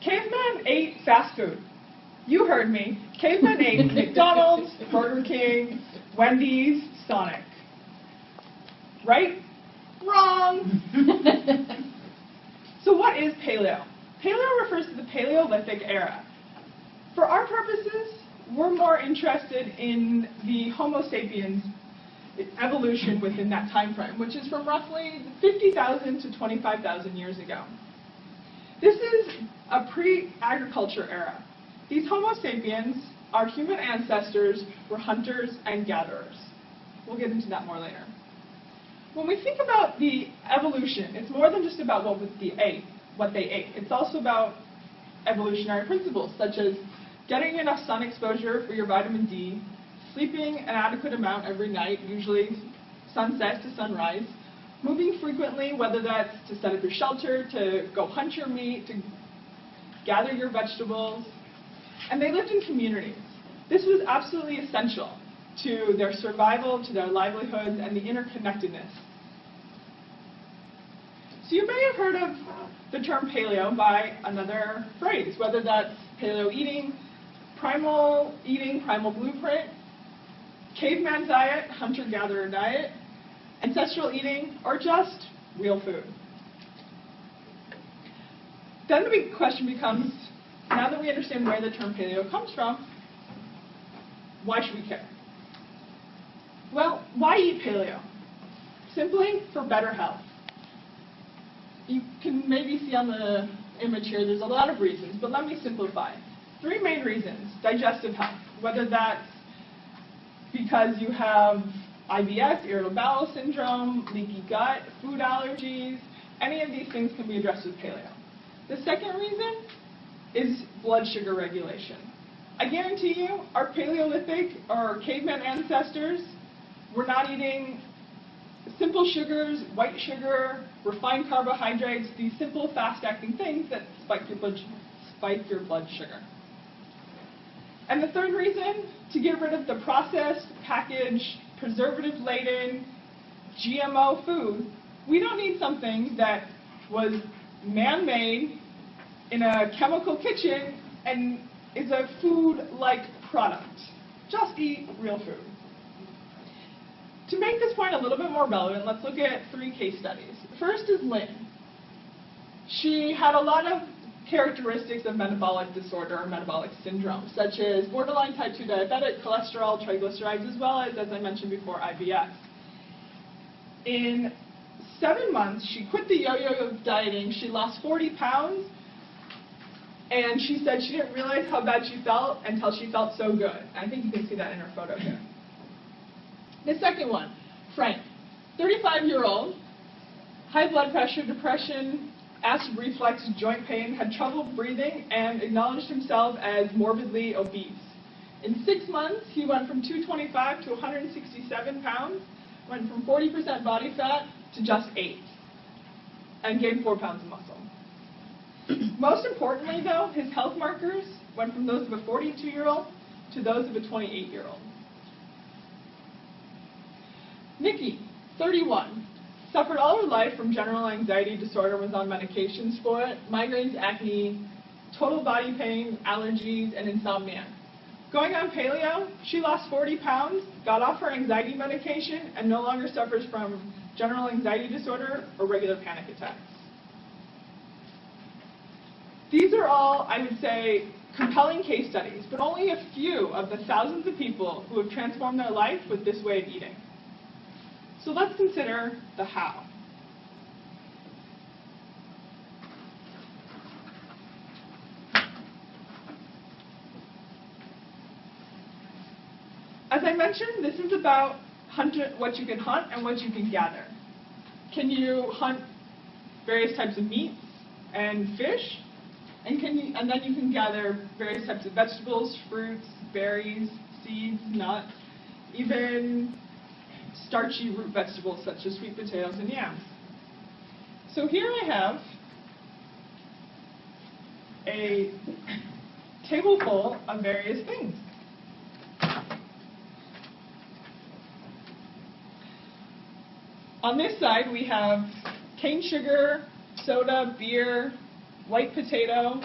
Caveman ate fast food. You heard me. Caveman ate McDonald's, Burger King, Wendy's, Sonic. Right? Wrong! So what is Paleo? Paleo refers to the Paleolithic era. For our purposes, we're more interested in the Homo sapiens evolution within that time frame, which is from roughly 50,000 to 25,000 years ago. This is a pre-agriculture era. These Homo sapiens, our human ancestors, were hunters and gatherers. We'll get into that more later. When we think about the evolution, it's more than just about what they ate. It's also about evolutionary principles, such as getting enough sun exposure for your vitamin D, sleeping an adequate amount every night, usually sunset to sunrise, moving frequently, whether that's to set up your shelter, to go hunt your meat, to gather your vegetables, and they lived in communities. This was absolutely essential to their survival, to their livelihoods, and the interconnectedness. So you may have heard of the term paleo by another phrase, whether that's paleo eating, primal blueprint, caveman diet, hunter-gatherer diet, ancestral eating, or just real food. Then the big question becomes, now that we understand where the term paleo comes from, why should we care? Well, why eat paleo? Simply for better health. You can maybe see on the image here, there's a lot of reasons, but let me simplify. 3 main reasons: digestive health, whether that's because you have IBS, irritable bowel syndrome, leaky gut, food allergies, any of these things can be addressed with paleo. The second reason is blood sugar regulation. I guarantee you, our Paleolithic or caveman ancestors were not eating simple sugars, white sugar, refined carbohydrates, these simple fast-acting things that spike your blood sugar. And the third reason, to get rid of the processed, packaged, preservative-laden, GMO food, we don't need something that was man-made in a chemical kitchen and is a food-like product. Just eat real food. To make this point a little bit more relevant, let's look at 3 case studies. First is Lynn. She had a lot of characteristics of metabolic disorder or metabolic syndrome, such as borderline type 2 diabetic, cholesterol, triglycerides, as well as I mentioned before, IBS. In 7 months, she quit the yo-yo of dieting. She lost 40 pounds, and she said she didn't realize how bad she felt until she felt so good. I think you can see that in her photo here. The second one, Frank, 35-year-old, high blood pressure, depression, acid reflux, joint pain, had trouble breathing, and acknowledged himself as morbidly obese. In 6 months, he went from 225 to 167 pounds, went from 40% body fat to just 8, and gained 4 pounds of muscle. Most importantly, though, his health markers went from those of a 42-year-old to those of a 28-year-old. Nikki, 31, suffered all her life from general anxiety disorder, was on medications for it, migraines, acne, total body pain, allergies, and insomnia. Going on paleo, she lost 40 pounds, got off her anxiety medication, and no longer suffers from general anxiety disorder or regular panic attacks. These are all, I would say, compelling case studies, but only a few of the thousands of people who have transformed their life with this way of eating. So let's consider the how. As I mentioned, this is about what you can hunt and what you can gather. Can you hunt various types of meats and fish? And then you can gather various types of vegetables, fruits, berries, seeds, nuts, even starchy root vegetables such as sweet potatoes and yams. So here I have a table full of various things. On this side we have cane sugar, soda, beer, white potato,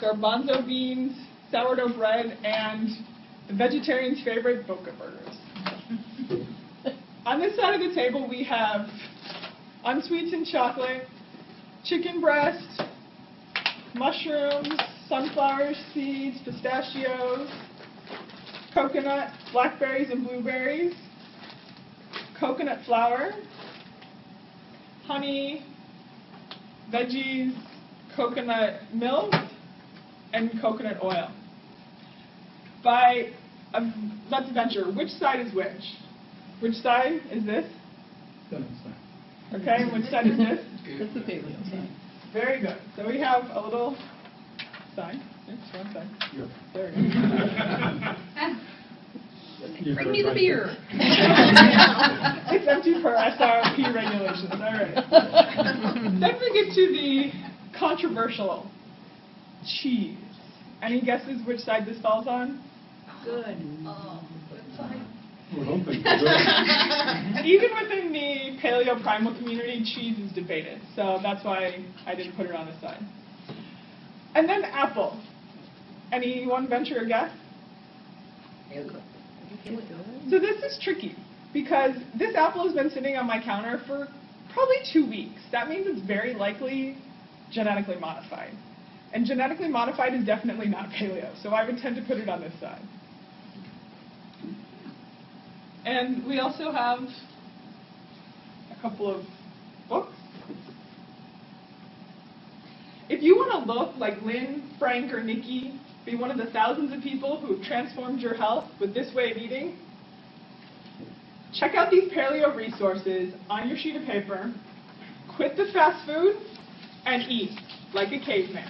garbanzo beans, sourdough bread, and the vegetarian's favorite, boca burgers. On this side of the table, we have unsweetened chocolate, chicken breast, mushrooms, sunflower seeds, pistachios, coconut, blackberries and blueberries, coconut flour, honey, veggies, coconut milk, and coconut oil. Let's venture. Which side is which? Which side is this? Okay, which side is this? That's the paleo side. Very good. So we have a little sign. Oops, wrong side. Yep. There we go. Bring me the beer. It's empty per SRP regulations. All right. Then we get to the controversial cheese. Any guesses which side this falls on? Good. Oh, good side. We're hoping. Even within the Paleo Primal community, cheese is debated. So that's why I didn't put it on this side. And then apple. Anyone venture a guess? So this is tricky because this apple has been sitting on my counter for probably 2 weeks. That means it's very likely genetically modified. And genetically modified is definitely not paleo, so I would tend to put it on this side. And we also have a couple of books. If you want to look like Lynn, Frank, or Nikki, be one of the thousands of people who have transformed your health with this way of eating, check out these paleo resources on your sheet of paper, quit the fast food, and eat like a caveman.